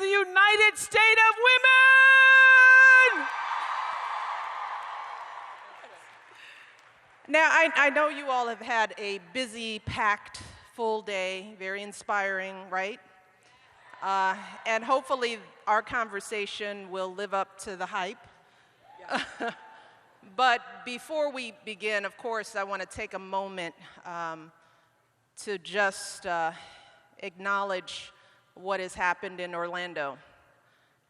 the United States of Women! Now, I know you all have had a busy, packed, full day, very inspiring, right? And hopefully our conversation will live up to the hype. Yeah. But before we begin, of course, I want to take a moment to just acknowledge what has happened in Orlando.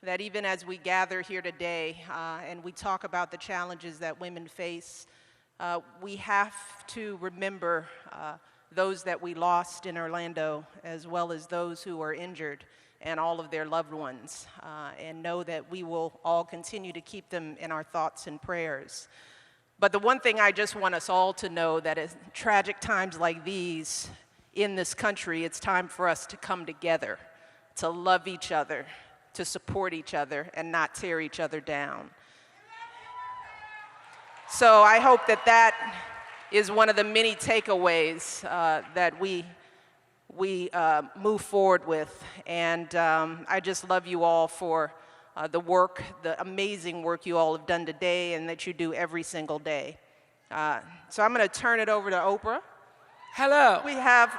That even as we gather here today and we talk about the challenges that women face, we have to remember those that we lost in Orlando, as well as those who are injured and all of their loved ones, and know that we will all continue to keep them in our thoughts and prayers. But the one thing I just want us all to know, that in tragic times like these in this country, it's time for us to come together, to love each other, to support each other, and not tear each other down. So I hope that that is one of the many takeaways that we move forward with. And I just love you all for the work, the amazing work you all have done today and that you do every single day. So I'm going to turn it over to Oprah. Hello. We have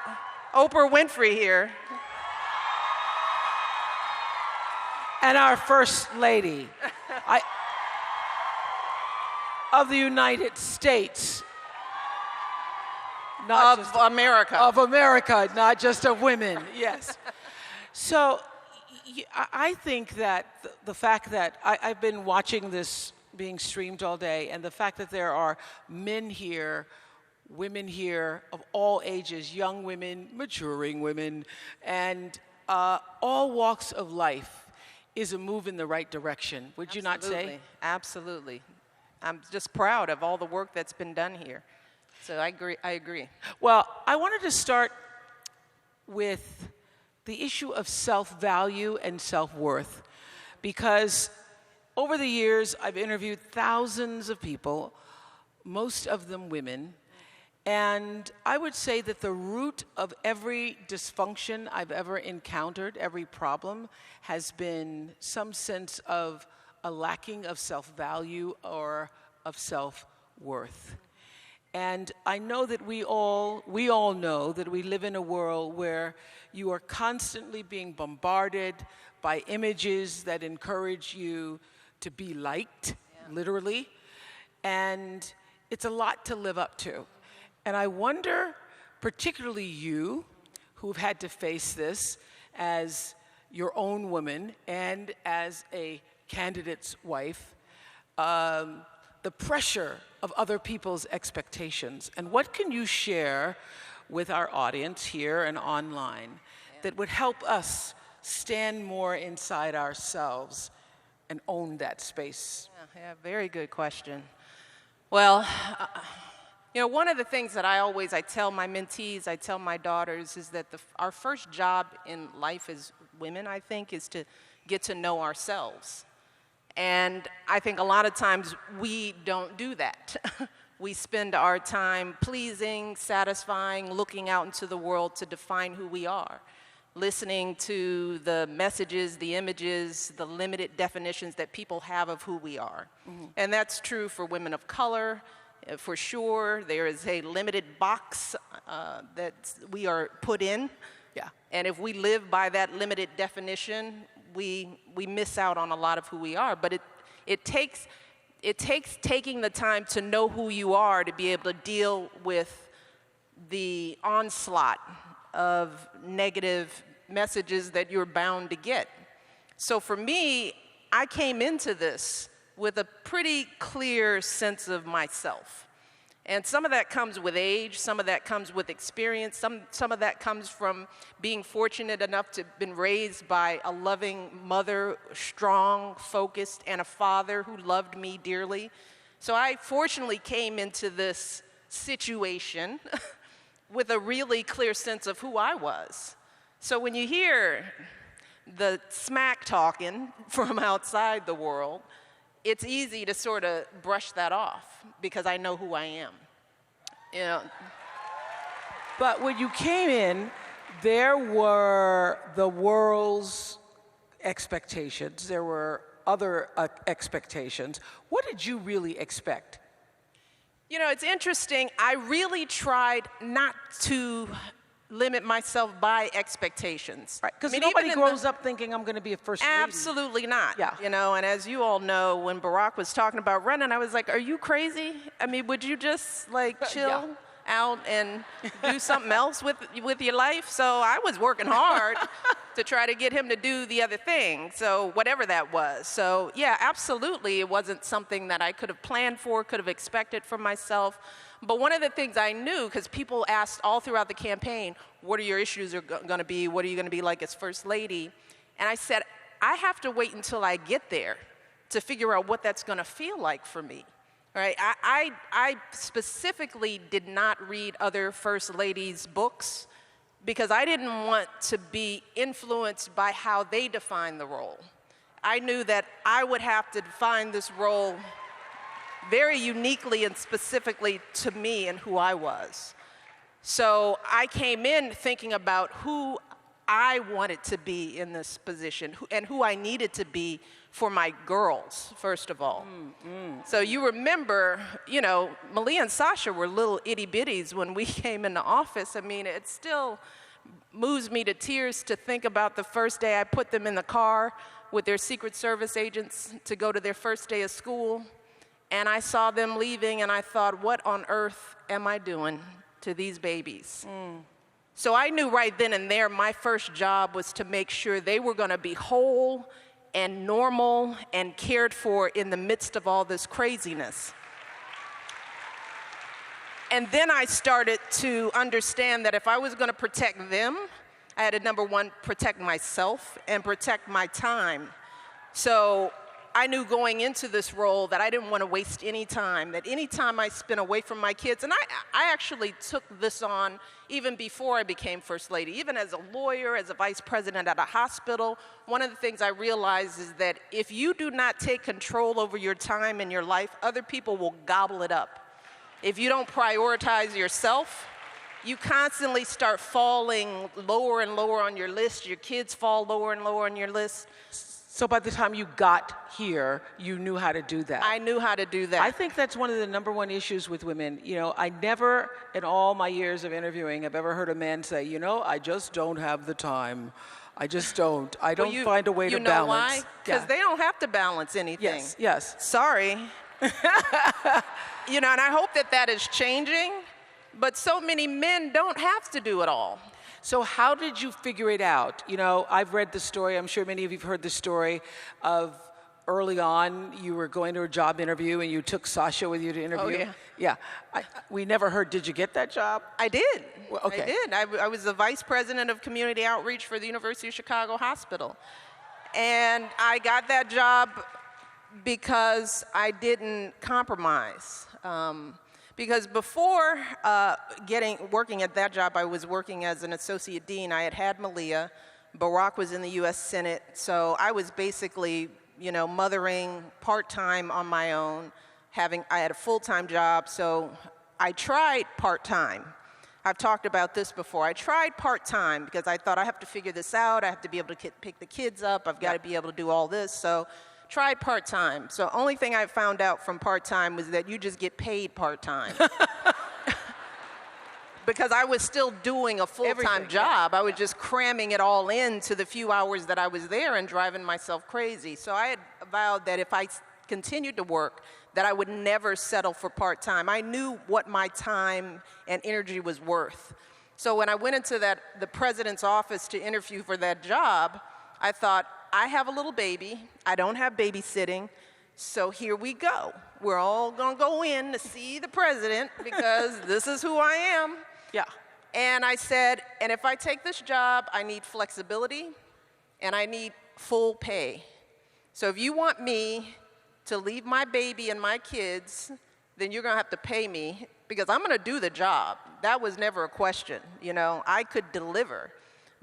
Oprah Winfrey here. And our First Lady of the United States. Of America. Of America, not just of women, yes. So I think that the fact that I've been watching this being streamed all day, and the fact that there are men here, women here of all ages, young women, maturing women, and all walks of life is a move in the right direction. Would you not say? Absolutely. I'm just proud of all the work that's been done here. So I agree. Well, I wanted to start with the issue of self-value and self-worth, because over the years I've interviewed thousands of people, most of them women, and I would say that the root of every dysfunction I've ever encountered, every problem, has been some sense of a lacking of self-value or of self-worth. And I know that we all know that we live in a world where you are constantly being bombarded by images that encourage you to be liked, literally, and it's a lot to live up to. And I wonder, particularly you, who've had to face this as your own woman and as a candidate's wife, the pressure of other people's expectations. And what can you share with our audience here and online that would help us stand more inside ourselves and own that space? Yeah, very good question. Well, you know, one of the things that I tell my mentees, I tell my daughters, is that our first job in life as women, I think, is to get to know ourselves. And I think a lot of times we don't do that. We spend our time pleasing, satisfying, looking out into the world to define who we are, listening to the messages, the images, the limited definitions that people have of who we are. Mm-hmm. And that's true for women of color. For sure, there is a limited box that we are put in. Yeah. And if we live by that limited definition, we miss out on a lot of who we are. But it takes taking the time to know who you are to be able to deal with the onslaught of negative messages that you're bound to get. So for me, I came into this with a pretty clear sense of myself. And some of that comes with age, some of that comes with experience, some of that comes from being fortunate enough to have been raised by a loving mother, strong, focused, and a father who loved me dearly. So I fortunately came into this situation with a really clear sense of who I was. So when you hear the smack talking from outside the world, it's easy to sort of brush that off because I know who I am. You know. But when you came in, there were the world's expectations. There were other expectations. What did you really expect? You know, it's interesting. I really tried not to limit myself by expectations. Right, because I mean, nobody even in grows up thinking I'm going to be a first lady. Absolutely not. Yeah. You know, and as you all know, when Barack was talking about running, I was like, are you crazy? I mean, would you just like chill Yeah. out and do something else with your life? So I was working hard to try to get him to do the other thing. So whatever that was. So yeah, absolutely. It wasn't something that I could have planned for, could have expected for myself. But one of the things I knew, because people asked all throughout the campaign, what are your issues going to be? What are you going to be like as First Lady? And I said, I have to wait until I get there to figure out what that's going to feel like for me. Right? I specifically did not read other First Ladies' books because I didn't want to be influenced by how they define the role. I knew that I would have to define this role very uniquely and specifically to me and who I was. So I came in thinking about who I wanted to be in this position and who I needed to be for my girls, first of all. So you remember, you know, Malia and Sasha were little itty bitties when we came into office. I mean, it still moves me to tears to think about the first day I put them in the car with their Secret Service agents to go to their first day of school. And I saw them leaving, and I thought, what on earth am I doing to these babies? So I knew right then and there my first job was to make sure they were going to be whole and normal and cared for in the midst of all this craziness. And then I started to understand that if I was going to protect them, I had to, number one, protect myself and protect my time. So I knew going into this role that I didn't want to waste any time, that any time I spent away from my kids, and I actually took this on even before I became First Lady. Even as a lawyer, as a vice president at a hospital, one of the things I realized is that if you do not take control over your time and your life, other people will gobble it up. If you don't prioritize yourself, you constantly start falling lower and lower on your list. Your kids fall lower and lower on your list. So by the time you got here, you knew how to do that. I knew how to do that. I think that's one of the number one issues with women. You know, I never, in all my years of interviewing, have ever heard a man say, you know, I just don't have the time. I just don't. I don't find a way to balance. You know why? Because they don't have to balance anything. Yes, yes. Sorry. You know, and I hope that that is changing, but so many men don't have to do it all. So how did you figure it out? You know, I've read the story, I'm sure many of you have heard the story of early on, you were going to a job interview and you took Sasha with you to interview. Oh, yeah. We never heard, did you get that job? I did. Well, okay. I did. I was the vice president of community outreach for the University of Chicago Hospital. And I got that job because I didn't compromise. Because before working at that job, I was working as an associate dean. I had Malia. Barack was in the U.S. Senate. So I was basically, you know, mothering part-time on my own. I had a full-time job, so I tried part-time. I've talked about this before. I tried part-time because I thought I have to figure this out. I have to be able to pick the kids up. I've got to be able to do all this. So tried part-time. So only thing I found out from part-time was that you just get paid part-time. Because I was still doing a full-time job. I was just cramming it all into the few hours that I was there and driving myself crazy. So I had vowed that if I continued to work, that I would never settle for part-time. I knew what my time and energy was worth. So when I went into the president's office to interview for that job, I thought, I have a little baby. I don't have babysitting. So here we go. We're all going to go in to see the president because this is who I am. Yeah. And I said, and if I take this job, I need flexibility and I need full pay. So if you want me to leave my baby and my kids, then you're going to have to pay me because I'm going to do the job. That was never a question. You know, I could deliver,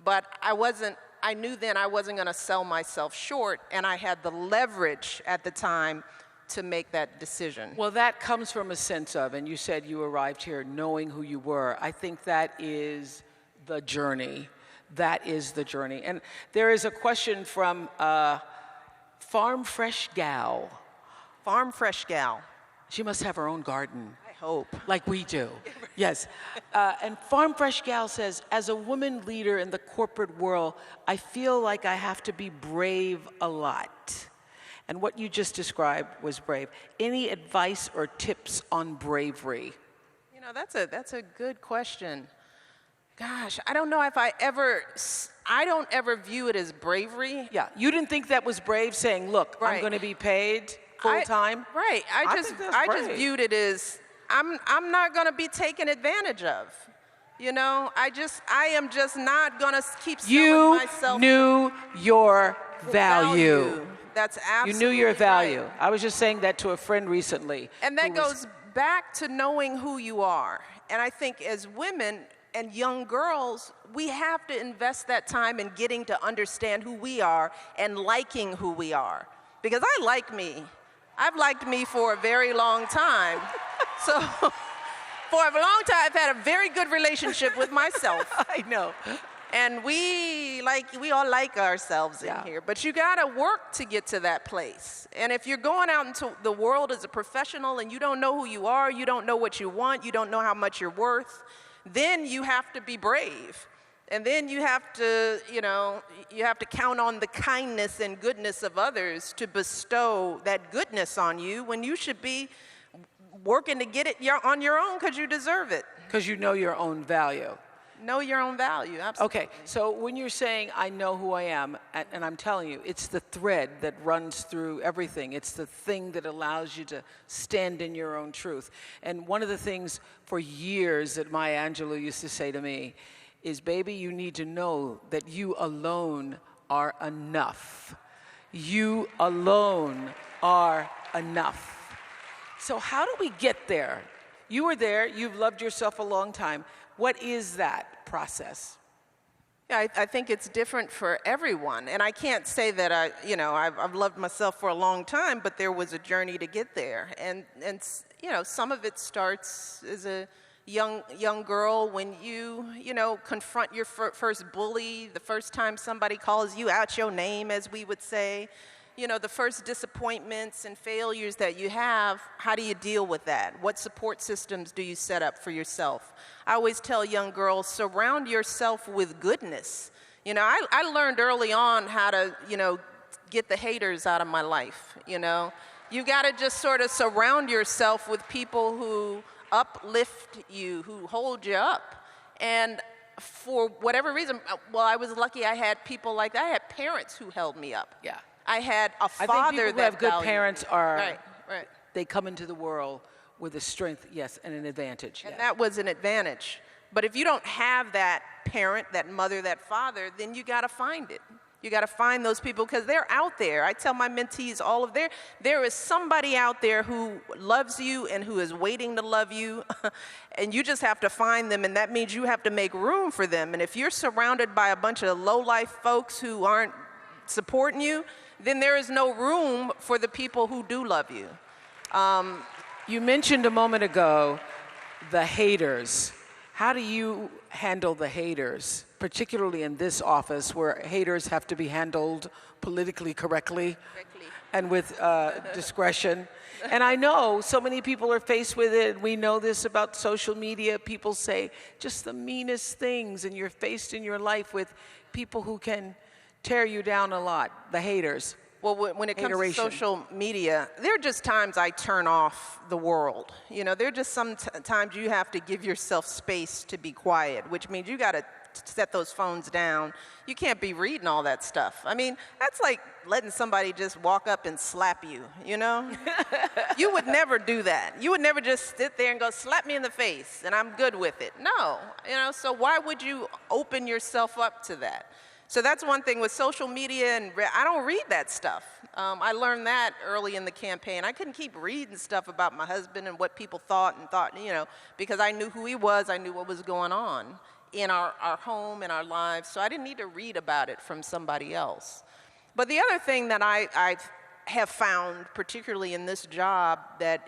but I knew then I wasn't going to sell myself short, and I had the leverage at the time to make that decision. Well, that comes from a sense of, and you said you arrived here knowing who you were. I think that is the journey that is the journey. And there is a question from Farm Fresh Gal. Farm Fresh Gal. She must have her own garden. I hope. Like we do. Yes. And Farm Fresh Gal says, as a woman leader in the corporate world, I feel like I have to be brave a lot. And what you just described was brave. Any advice or tips on bravery? You know, that's a good question. Gosh, I don't know if I don't ever view it as bravery. Yeah, you didn't think that was brave saying, look, I'm Right. going to be paid full time? Right. I think that's just brave. viewed it as I'm not going to be taken advantage of. You know, I am just not going to keep selling You myself. knew your value. That's You absolutely knew your value. right. I was just saying that to a friend recently. And that who was- goes back to knowing who you are. And I think as women and young girls, we have to invest that time in getting to understand who we are and liking who we are. Because I like me. I've liked me for a very long time. So for a long time, I've had a very good relationship with myself. I know. And we all like ourselves Yeah. in here, but you gotta work to get to that place. And if you're going out into the world as a professional and you don't know who you are, you don't know what you want, you don't know how much you're worth, then you have to be brave. And then you have to, you have to count on the kindness and goodness of others to bestow that goodness on you when you should be working to get it on your own because you deserve it. Because you know your own value. Know your own value, absolutely. Okay, so when you're saying, I know who I am, and I'm telling you, it's the thread that runs through everything. It's the thing that allows you to stand in your own truth. And one of the things for years that Maya Angelou used to say to me is, baby, you need to know that you alone are enough. You alone are enough. So how do we get there? You were there, you've loved yourself a long time. What is that process? Yeah, I think it's different for everyone. And I can't say that I've loved myself for a long time, but there was a journey to get there. And some of it starts as a young girl when you confront your first bully, the first time somebody calls you out your name, as we would say. The first disappointments and failures that you have, how do you deal with that? What support systems do you set up for yourself? I always tell young girls, surround yourself with goodness. I learned early on how to, get the haters out of my life, You got to just sort of surround yourself with people who uplift you, who hold you up. And for whatever reason, well, I was lucky I had people like that. I had parents who held me up. Yeah. I had a father I think people who have good valued parents me. are, Right. they come into the world with a strength, yes, and an advantage. And Yes. that was an advantage. But if you don't have that parent, that mother, that father, then you got to find it. You got to find those people because they're out there. I tell my mentees there is somebody out there who loves you and who is waiting to love you, and you just have to find them, and that means you have to make room for them. And if you're surrounded by a bunch of low-life folks who aren't supporting you, then there is no room for the people who do love you. You mentioned a moment ago the haters. How do you handle the haters, particularly in this office where haters have to be handled politically correctly and with discretion? And I know so many people are faced with it. We know this about social media. People say just the meanest things, and you're faced in your life with people who can tear you down a lot, the haters. Well, when it comes to Hateration. social media, there are just times I turn off the world. There are just some times you have to give yourself space to be quiet, which means you got to set those phones down. You can't be reading all that stuff. I mean, that's like letting somebody just walk up and slap you, You would never do that. You would never just sit there and go, slap me in the face, and I'm good with it. No, so why would you open yourself up to that? So that's one thing with social media, and I don't read that stuff. I learned that early in the campaign. I couldn't keep reading stuff about my husband and what people thought, because I knew who he was, I knew what was going on in our home, in our lives, so I didn't need to read about it from somebody else. But the other thing that I have found, particularly in this job, that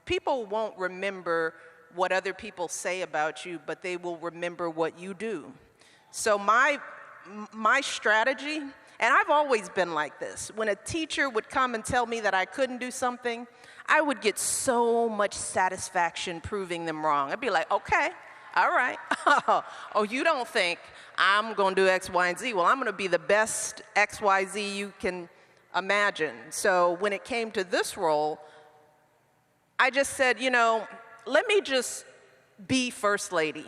people won't remember what other people say about you, but they will remember what you do. So my strategy, and I've always been like this, when a teacher would come and tell me that I couldn't do something, I would get so much satisfaction proving them wrong. I'd be like, okay, all right. Oh, you don't think I'm going to do X, Y, and Z? Well, I'm going to be the best X, Y, Z you can imagine. So when it came to this role, I just said, you know, let me just be First Lady.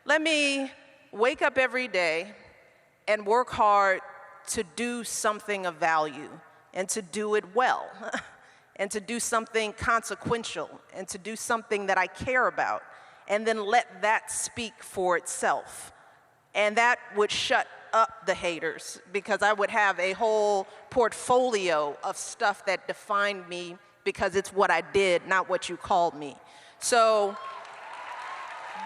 Let me wake up every day and work hard to do something of value and to do it well and to do something consequential and to do something that I care about, and then let that speak for itself. And that would shut up the haters, because I would have a whole portfolio of stuff that defined me because it's what I did, not what you called me. So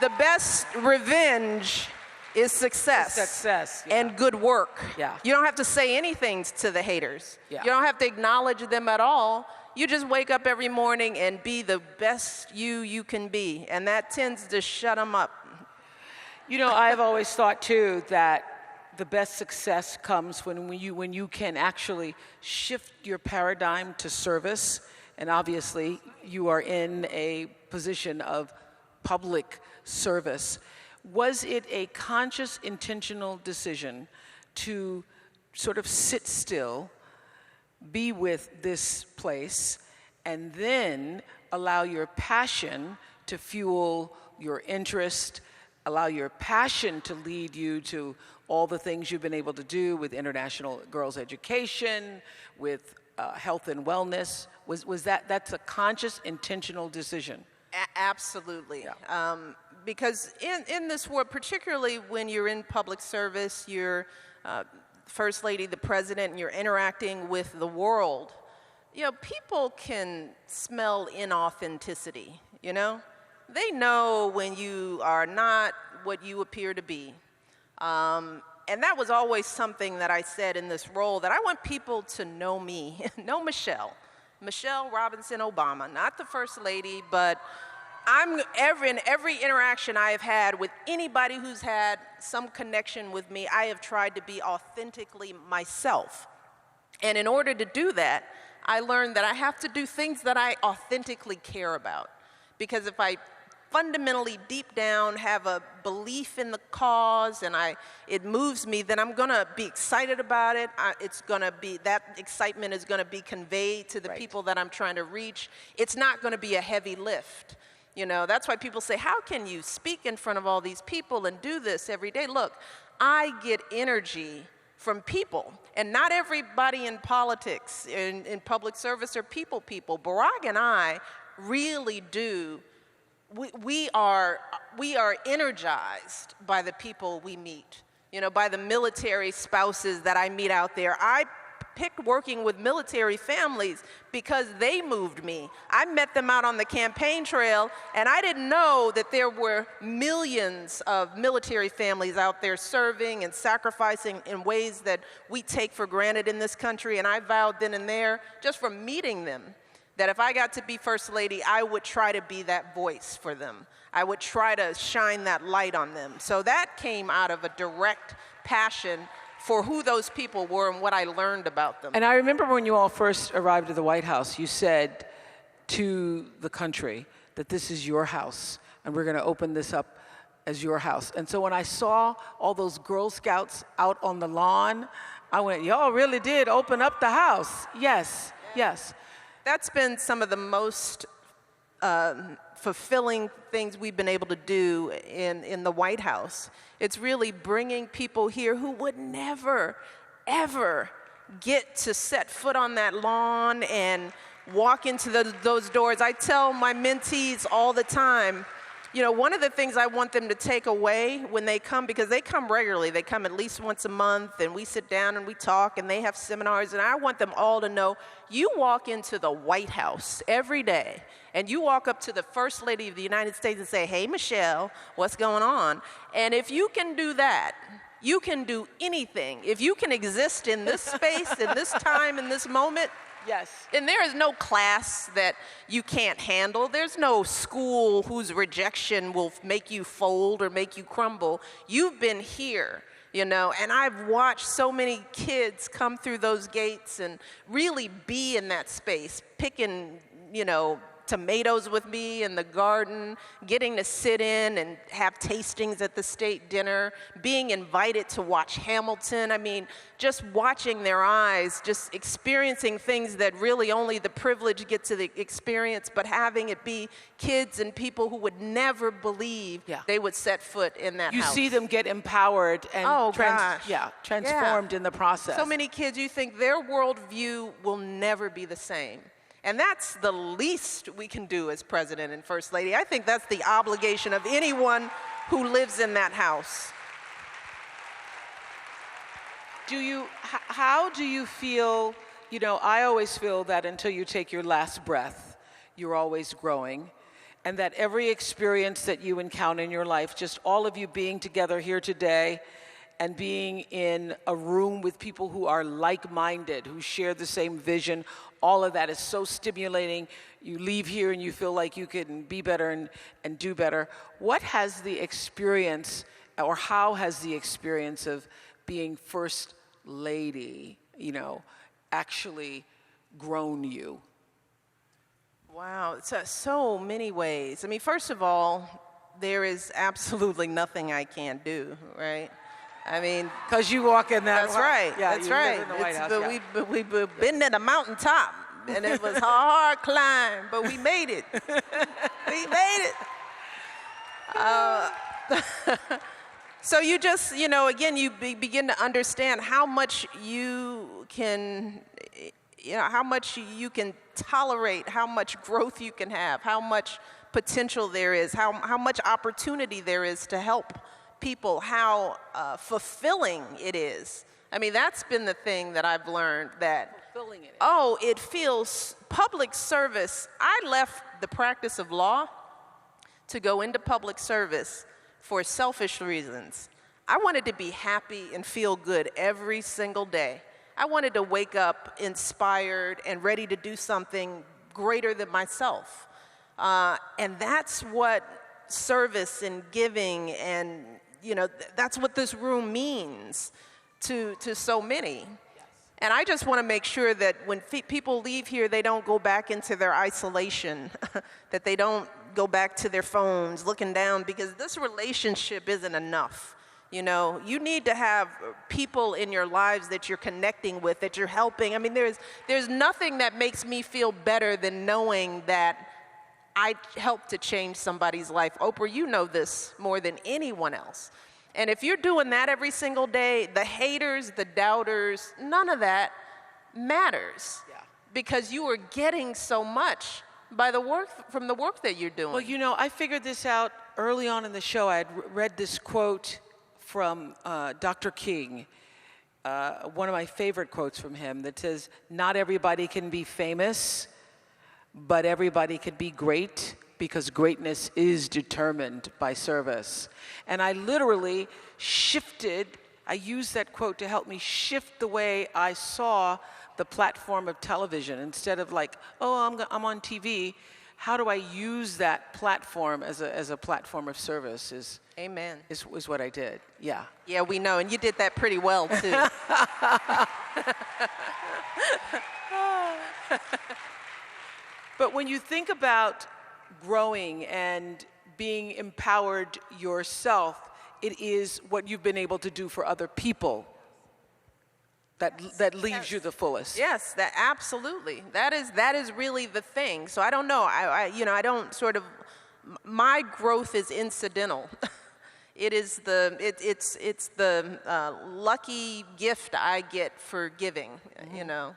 the best revenge is success. Success, yeah. And good work. Yeah. You don't have to say anything to the haters. Yeah. You don't have to acknowledge them at all. You just wake up every morning and be the best you can be, and that tends to shut them up. You know, I've always thought too that the best success comes when you can actually shift your paradigm to service, and obviously you are in a position of public service. Was it a conscious, intentional decision to sort of sit still, be with this place, and then allow your passion to fuel your interest, allow your passion to lead you to all the things you've been able to do with international girls' education, with health and wellness? Was that's a conscious, intentional decision? Absolutely. Yeah. Because in this world, particularly when you're in public service, you're First Lady, the President, and you're interacting with the world, you know, people can smell inauthenticity, you know? They know when you are not what you appear to be. And that was always something that I said in this role, that I want people to know me, know Michelle Robinson Obama, not the First Lady, but in every interaction I have had with anybody who's had some connection with me, I have tried to be authentically myself. And in order to do that, I learned that I have to do things that I authentically care about. Because if I fundamentally deep down have a belief in the cause and it moves me, then I'm going to be excited about it. That excitement is going to be conveyed to the Right. people that I'm trying to reach. It's not going to be a heavy lift. You know, that's why people say, how can you speak in front of all these people and do this every day? Look, I get energy from people, and not everybody in politics, in public service, are people. Barack and I really do. We are energized by the people we meet, you know, by the military spouses that I meet out there. I picked working with military families because they moved me. I met them out on the campaign trail, and I didn't know that there were millions of military families out there serving and sacrificing in ways that we take for granted in this country. And I vowed then and there, just from meeting them, that if I got to be First Lady, I would try to be that voice for them. I would try to shine that light on them. So that came out of a direct passion for who those people were and what I learned about them. And I remember when you all first arrived at the White House, you said to the country that this is your house, and we're going to open this up as your house. And so when I saw all those Girl Scouts out on the lawn, I went, y'all really did open up the house. Yes, yes. That's been some of the most fulfilling things we've been able to do in the White House. It's really bringing people here who would never, ever get to set foot on that lawn and walk into those doors. I tell my mentees all the time, you know, one of the things I want them to take away when they come, because they come regularly, they come at least once a month, and we sit down and we talk, and they have seminars, and I want them all to know, you walk into the White House every day, and you walk up to the First Lady of the United States and say, hey, Michelle, what's going on? And if you can do that, you can do anything. If you can exist in this space, in this time, in this moment, Yes. And there is no class that you can't handle. There's no school whose rejection will make you fold or make you crumble. You've been here, you know, and I've watched so many kids come through those gates and really be in that space, picking, you know, tomatoes with me in the garden, getting to sit in and have tastings at the state dinner, being invited to watch Hamilton. I mean, just watching their eyes, just experiencing things that really only the privileged get to experience, but having it be kids and people who would never believe they would set foot in that house. You see them get empowered and transformed in the process. So many kids, you think their worldview will never be the same. And that's the least we can do as president and first lady. I think that's the obligation of anyone who lives in that house. How do you feel, you know, I always feel that until you take your last breath, you're always growing. And that every experience that you encounter in your life, just all of you being together here today and being in a room with people who are like-minded, who share the same vision, all of that is so stimulating. You leave here and you feel like you can be better and do better. What has the experience, or how has the experience of being first lady, you know, actually grown you? Wow, it's so many ways. I mean, first of all, there is absolutely nothing I can't do, right? I mean, because you walk in that. That's right. Yeah, that's right. In the White House, but we've been at the mountaintop, and it was a hard climb, but we made it. We made it. So you just, you know, again, you begin to understand how much you can, you know, how much you can tolerate, how much growth you can have, how much potential there is, how much opportunity there is to help people, how fulfilling it is. I mean, that's been the thing that I've learned, that, it feels public service. I left the practice of law to go into public service for selfish reasons. I wanted to be happy and feel good every single day. I wanted to wake up inspired and ready to do something greater than myself. And that's what service and giving and, you know, that's what this room means to so many. And I just want to make sure that when people leave here, they don't go back into their isolation, that they don't go back to their phones looking down, because this relationship isn't enough. You know, you need to have people in your lives that you're connecting with, that you're helping. I mean, there's nothing that makes me feel better than knowing that I helped to change somebody's life. Oprah, you know this more than anyone else. And if you're doing that every single day, the haters, the doubters, none of that matters. Yeah. Because you are getting so much by the work, from the work that you're doing. Well, you know, I figured this out early on in the show. I had read this quote from Dr. King, one of my favorite quotes from him, that says, "Not everybody can be famous, but everybody can be great, because greatness is determined by service." And I literally shifted, I used that quote to help me shift the way I saw the platform of television. Instead of like, oh, I'm on TV, how do I use that platform as a platform of service is, Amen. Is what I did, yeah. Yeah, we know, and you did that pretty well, too. But when you think about growing and being empowered yourself, it is what you've been able to do for other people that leaves you the fullest. Yes, that absolutely. That is really the thing. So I don't know. I don't sort of. My growth is incidental. It is it's the lucky gift I get for giving. You know.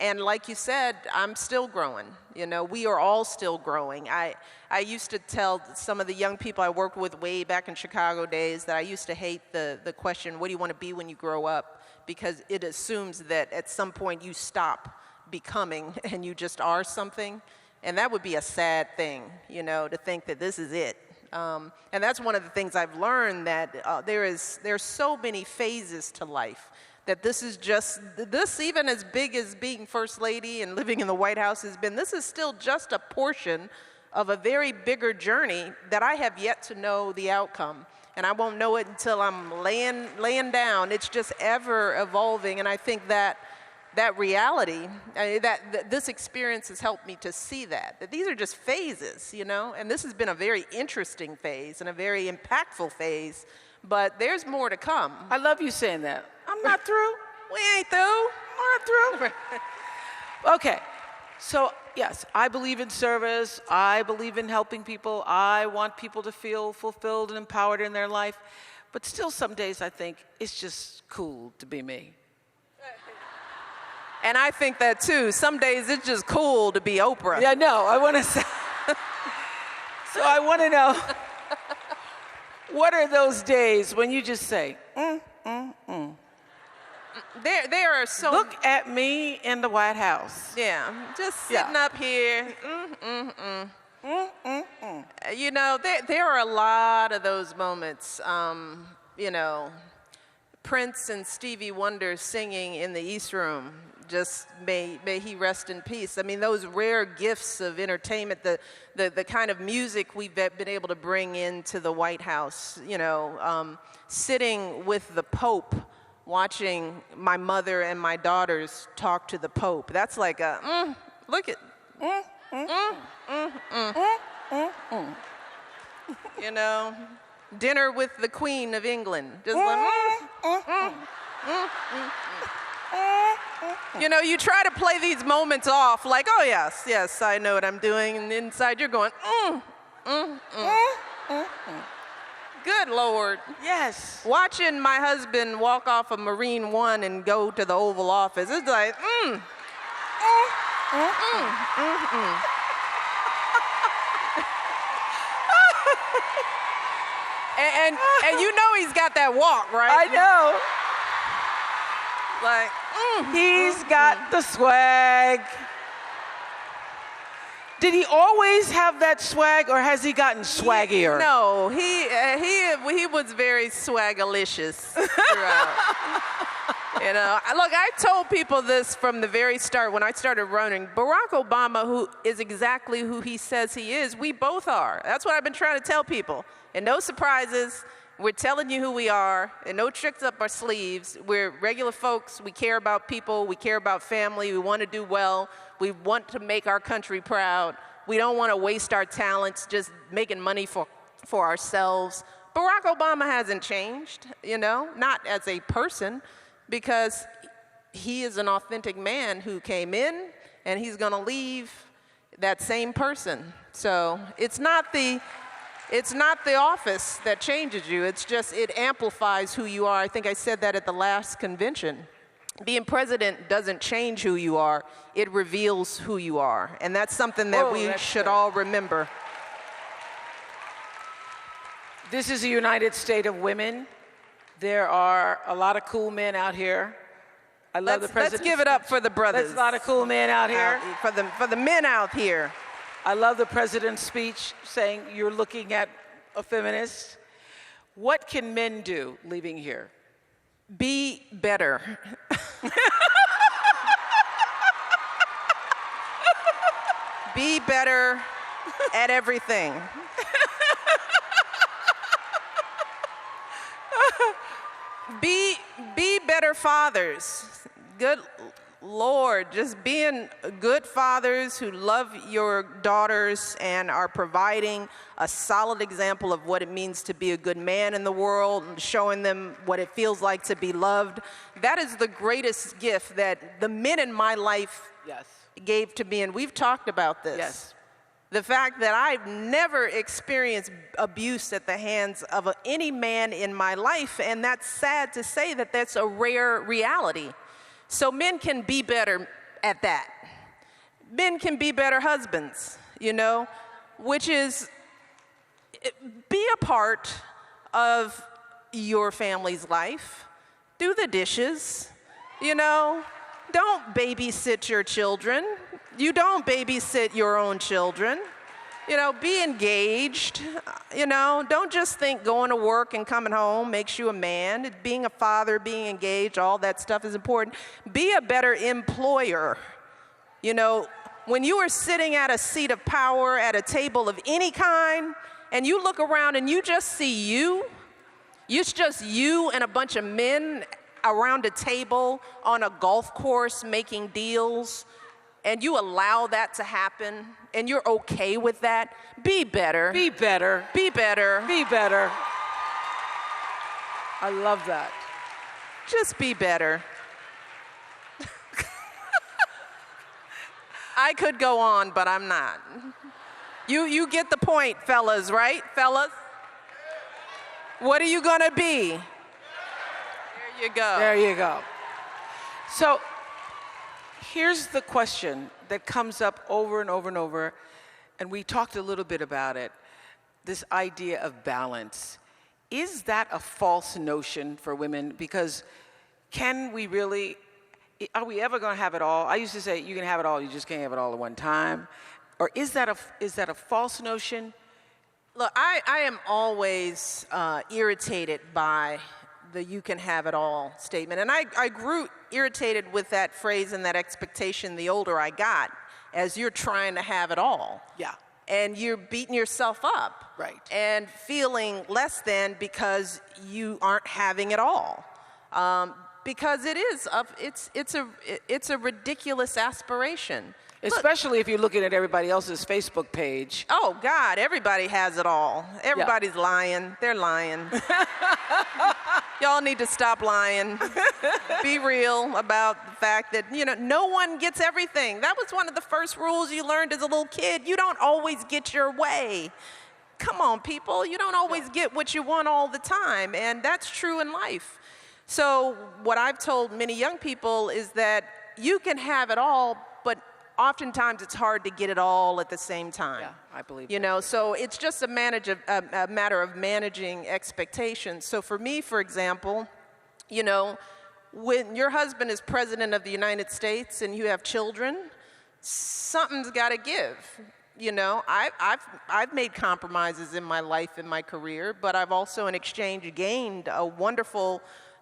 And like you said, I'm still growing. You know, we are all still growing. I used to tell some of the young people I worked with way back in Chicago days that I used to hate the question, what do you want to be when you grow up? Because it assumes that at some point you stop becoming and you just are something. And that would be a sad thing, you know, to think that this is it. And that's one of the things I've learned, that there's so many phases to life. that this is just, this even as big as being First Lady and living in the White House has been, this is still just a portion of a very bigger journey that I have yet to know the outcome. And I won't know it until I'm laying down. It's just ever evolving, and I think that reality, this experience has helped me to see that these are just phases, you know, and this has been a very interesting phase and a very impactful phase, but there's more to come. I love you saying that. I'm not through. We ain't through. We're not through. Okay, so yes, I believe in service. I believe in helping people. I want people to feel fulfilled and empowered in their life, but still some days I think it's just cool to be me. And I think that too. Some days it's just cool to be Oprah. Yeah, no, I want to say. So I want to know, what are those days when you just say, There are so. Look at me in the White House. Yeah, just sitting up here. You know, there are a lot of those moments. You know, Prince and Stevie Wonder singing in the East Room. Just may he rest in peace. I mean, those rare gifts of entertainment, the kind of music we've been able to bring into the White House, you know, sitting with the Pope, watching my mother and my daughters talk to the Pope. That's like a, look at, you know, dinner with the Queen of England. Just like, You know, you try to play these moments off like, oh, yes, yes, I know what I'm doing. And inside you're going, Good Lord. Yes. Watching my husband walk off of Marine One and go to the Oval Office, it's like, and you know he's got that walk, right? I know. Like, He's got the swag. Did he always have that swag, or has he gotten swaggier? No, he was very swagalicious throughout. You know, look, I told people this from the very start when I started running. Barack Obama, who is exactly who he says he is, we both are. That's what I've been trying to tell people. And no surprises. We're telling you who we are, and no tricks up our sleeves. We're regular folks. We care about people. We care about family. We want to do well. We want to make our country proud. We don't want to waste our talents just making money for ourselves. Barack Obama hasn't changed, you know, not as a person, because he is an authentic man who came in, and he's going to leave that same person. So it's not the office that changes you. It's just, it amplifies who you are. I think I said that at the last convention. Being president doesn't change who you are. It reveals who you are. And that's something that we should all remember. This is a United States of women. There are a lot of cool men out here. I love the president. Let's give it up for the brothers. There's a lot of cool men out here. For the men out here. I love the president's speech saying you're looking at a feminist. What can men do leaving here? Be better. Be better at everything. Be better fathers. Good Lord, just being good fathers who love your daughters and are providing a solid example of what it means to be a good man in the world and showing them what it feels like to be loved. That is the greatest gift that the men in my life gave to me, and we've talked about this. Yes. The fact that I've never experienced abuse at the hands of any man in my life, and that's sad to say that that's a rare reality. So men can be better at that. Men can be better husbands, you know, which is be a part of your family's life. Do the dishes, you know. Don't babysit your children. You don't babysit your own children. Be engaged. Don't just think going to work and coming home makes you a man. Being a father, being engaged, all that stuff is important. Be a better employer. When you are sitting at a seat of power at a table of any kind, and you look around and you just see it's just you and a bunch of men around a table on a golf course making deals, and you allow that to happen, and you're okay with that, be better. Be better. Be better. Be better. I love that. Just be better. I could go on, but I'm not. You get the point, fellas, right? Fellas? What are you gonna be? There you go. There you go. So here's the question that comes up over and over and over, and we talked a little bit about it, this idea of balance. Is that a false notion for women? Because are we ever going to have it all? I used to say, you can have it all, you just can't have it all at one time. Or is that a false notion? Look, I am always irritated by the "you can have it all" statement. And I grew irritated with that phrase and that expectation the older I got, as you're trying to have it all. Yeah. And you're beating yourself up. Right. And feeling less than because you aren't having it all. Because it's a ridiculous aspiration. Especially if you're looking at everybody else's Facebook page. Oh, God, everybody has it all. Everybody's lying. They're lying. Y'all need to stop lying. Be real about the fact that, no one gets everything. That was one of the first rules you learned as a little kid. You don't always get your way. Come on, people. You don't always get what you want all the time. And that's true in life. So what I've told many young people is that you can have it all, but oftentimes it's hard to get it all at the same time. Yeah, I believe that. So it's just a matter of managing expectations. So for me, for example, when your husband is president of the United States and you have children, something's got to give. I've made compromises in my life, in my career, but I've also in exchange gained a wonderful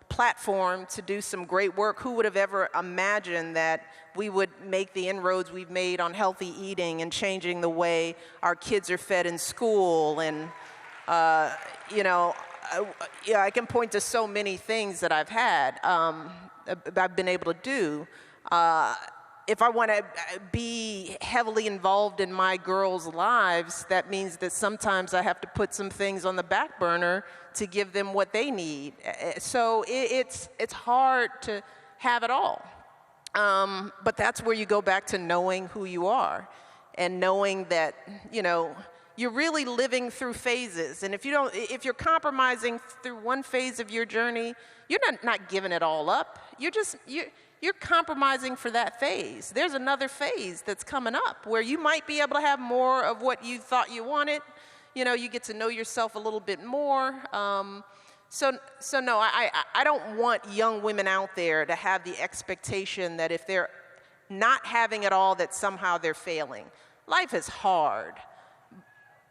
platform to do some great work. Who would have ever imagined that we would make the inroads we've made on healthy eating and changing the way our kids are fed in school? And, I can point to so many things that I've been able to do. If I want to be heavily involved in my girls' lives, that means that sometimes I have to put some things on the back burner to give them what they need. So it's hard to have it all. But that's where you go back to knowing who you are and knowing that, you're really living through phases. And if you're compromising through one phase of your journey, you're not giving it all up. You're compromising for that phase. There's another phase that's coming up where you might be able to have more of what you thought you wanted. You get to know yourself a little bit more. So no, I don't want young women out there to have the expectation that if they're not having it all, that somehow they're failing. Life is hard,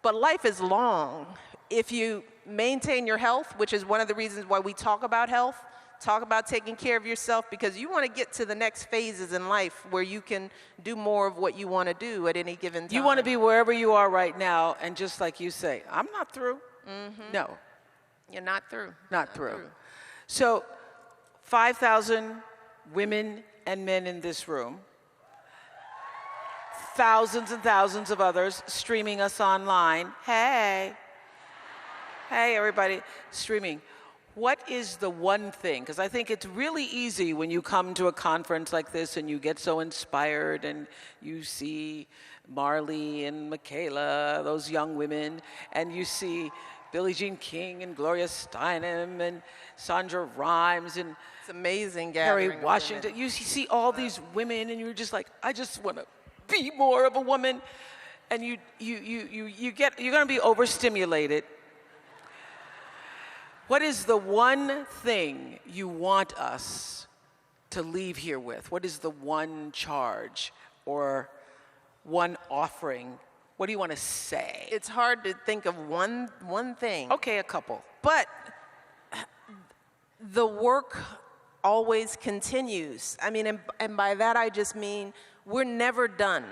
but life is long. If you maintain your health, which is one of the reasons why we talk about health, talk about taking care of yourself, because you want to get to the next phases in life where you can do more of what you want to do at any given time. You want to be wherever you are right now, and just like you say, I'm not through. Mm-hmm. No. You're not through. Not through. So 5,000 women and men in this room, thousands and thousands of others streaming us online. Hey, everybody streaming. What is the one thing? Because I think it's really easy when you come to a conference like this and you get so inspired and you see Marley and Michaela, those young women, and you see Billie Jean King and Gloria Steinem and Sandra Rhimes and it's amazing, Harry Washington. You see all these women and you're just like, I just want to be more of a woman. And you're going to be overstimulated. What is the one thing you want us to leave here with? What is the one charge or one offering What do you want to say? It's hard to think of one thing. Okay, a couple. But the work always continues. I mean, and by that I just mean we're never done.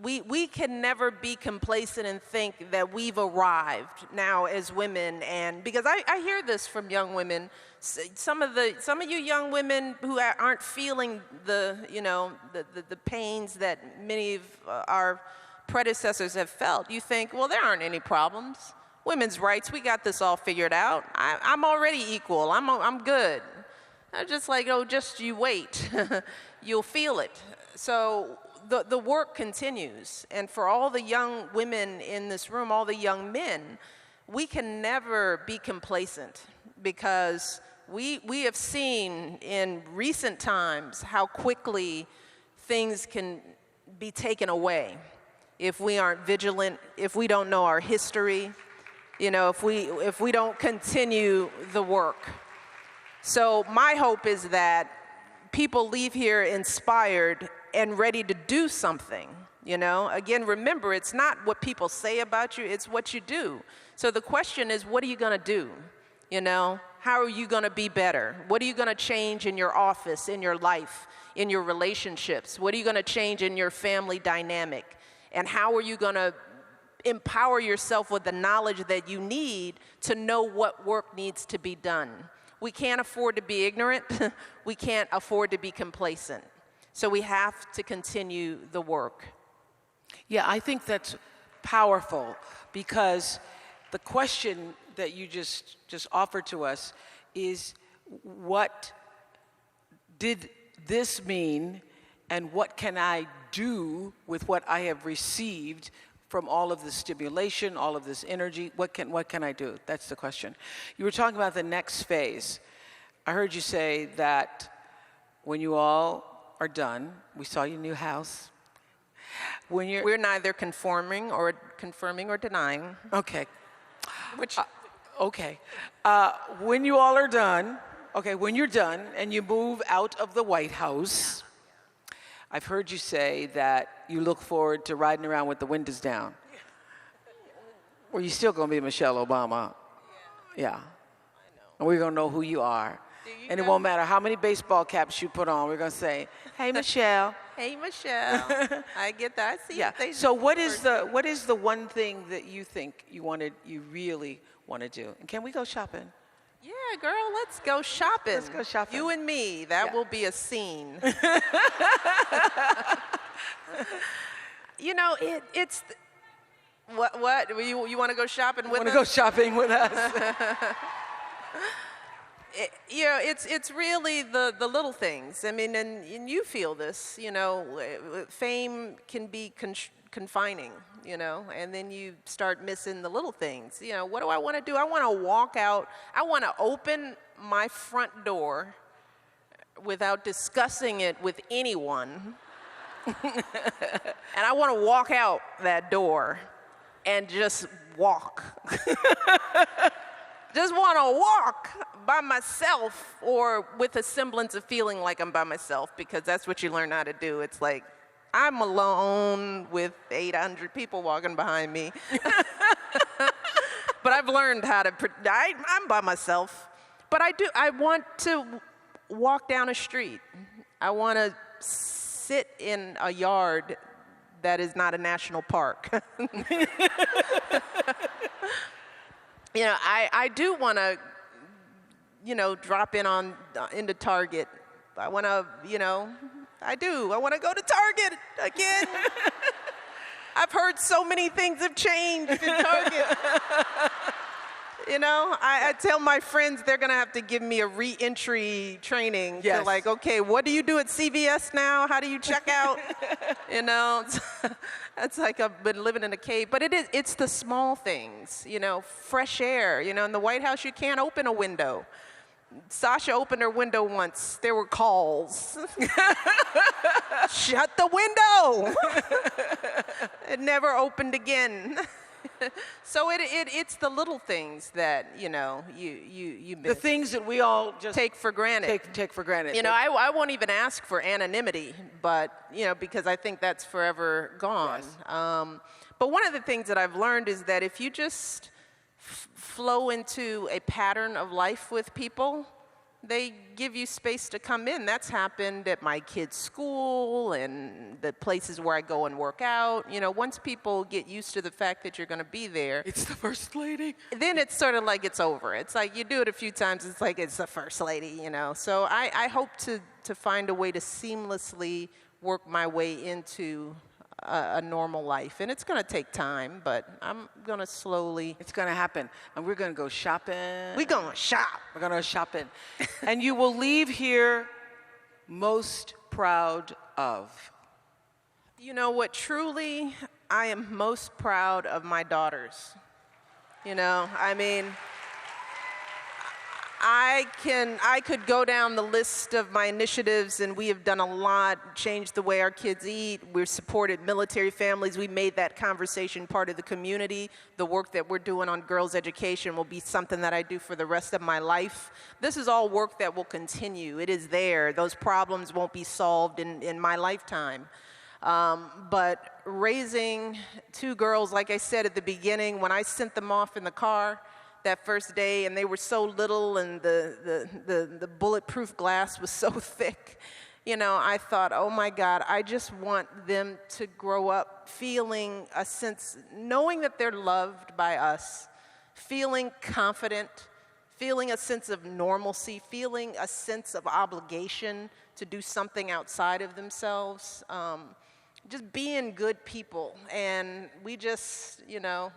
We can never be complacent and think that we've arrived now as women. And because I hear this from young women, some of you young women who aren't feeling the pains that many of our predecessors have felt. You think, well, there aren't any problems. Women's rights, we got this all figured out. I'm already equal. I'm good. I'm just like, oh, just you wait. You'll feel it. So the work continues. And for all the young women in this room, all the young men, we can never be complacent, because we have seen in recent times how quickly things can be taken away if we aren't vigilant, if we don't know our history, if we don't continue the work. So my hope is that people leave here inspired and ready to do something. Again, remember, it's not what people say about you, it's what you do. So the question is, what are you going to do? How are you going to be better? What are you going to change in your office, in your life, in your relationships? What are you going to change in your family dynamic? And how are you going to empower yourself with the knowledge that you need to know what work needs to be done? We can't afford to be ignorant. We can't afford to be complacent. So we have to continue the work. Yeah, I think that's powerful, because the question that you just offered to us is, what did this mean, and what can I do with what I have received from all of the stimulation, all of this energy? What can I do? That's the question. You were talking about the next phase. I heard you say that when you all are done, we saw your new house. We're neither confirming or denying. Okay. Which okay. When you all are done, when you're done and you move out of the White House, I've heard you say that you look forward to riding around with the windows down. Well, you're still going to be Michelle Obama. Yeah. I know. And we're going to know who you are. And it won't matter how many baseball caps you put on. We're going to say, hey, Michelle. Hey, Michelle. I get that. I see. Yeah. So what is the one thing that you think you really want to do? And can we go shopping? Yeah, girl, let's go shopping. Let's go shopping. You and me, that will be a scene. It's what? You want to go shopping with us? Want to go shopping with us? It's really the little things. I mean, and you feel this, fame can be confining, and then you start missing the little things. What do I want to do? I want to walk out. I want to open my front door without discussing it with anyone. And I want to walk out that door and just walk. Just want to walk by myself, or with a semblance of feeling like I'm by myself, because that's what you learn how to do. It's like, I'm alone with 800 people walking behind me. But I've learned how to, I'm by myself. But I want to walk down a street. I want to sit in a yard that is not a national park. I do want to, drop into Target. I want to, I want to go to Target again. I've heard so many things have changed in Target. I tell my friends they're going to have to give me a re-entry training. Yes. To okay, what do you do at CVS now? How do you check out? It's like I've been living in a cave. But it's the small things, fresh air. In the White House, you can't open a window. Sasha opened her window once. There were calls. Shut the window. It never opened again. So it's the little things that you miss. The things that we all just take for granted. Take for granted. I won't even ask for anonymity, but because I think that's forever gone. Yes. But one of the things that I've learned is that if you just flow into a pattern of life with people, they give you space to come in. That's happened at my kids' school and the places where I go and work out. You know, once people get used to the fact that you're going to be there, It's the first lady. then it's sort of like it's over. It's like you do it a few times, it's like it's the first lady, you know. So I hope to find a way to seamlessly work my way into a normal life. And it's going to take time, but I'm going to slowly. It's going to happen. And we're going to go shopping. We're going to shop. We're going to shopping. And you will leave here most proud of. You know what, truly, I am most proud of my daughters. You know, I mean, I could go down the list of my initiatives, and we have done a lot, changed the way our kids eat. We've supported military families. We made that conversation part of the community. The work that we're doing on girls' education will be something that I do for the rest of my life. This is all work that will continue. It is there. Those problems won't be solved in my lifetime. But raising two girls, like I said at the beginning, when I sent them off in the car that first day, and they were so little, and the bulletproof glass was so thick, you know, I thought, oh my God, I just want them to grow up feeling a sense, knowing that they're loved by us, feeling confident, feeling a sense of normalcy, feeling a sense of obligation to do something outside of themselves, just being good people. And we just, you know,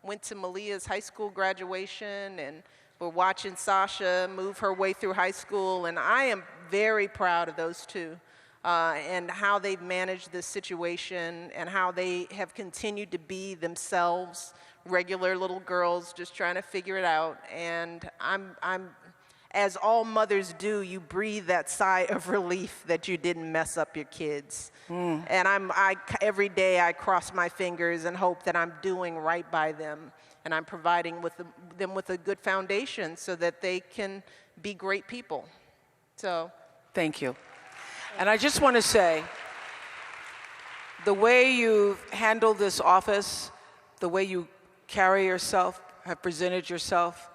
went to Malia's high school graduation, and we're watching Sasha move her way through high school, and I am very proud of those two and how they've managed this situation and how they have continued to be themselves, regular little girls just trying to figure it out. And I'm as all mothers do, you breathe that sigh of relief that you didn't mess up your kids. And every day I cross my fingers and hope that I'm doing right by them, and I'm providing them with a good foundation so that they can be great people. So, Thank you. And I just want to say, the way you've handled this office, the way you carry yourself, have presented yourself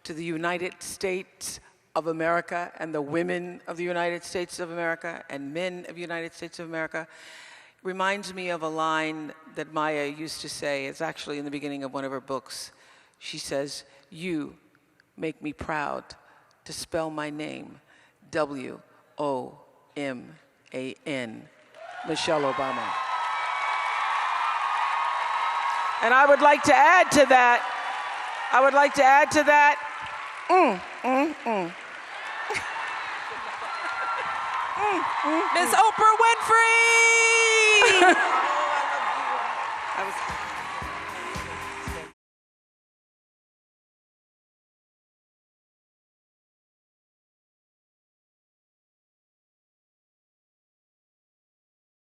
to the United States of America and the women of the United States of America and men of the United States of America reminds me of a line that Maya used to say. It's actually in the beginning of one of her books. She says, "You make me proud to spell my name, W-O-M-A-N, Michelle Obama." And I would like to add to that, Miss Oprah Winfrey! I was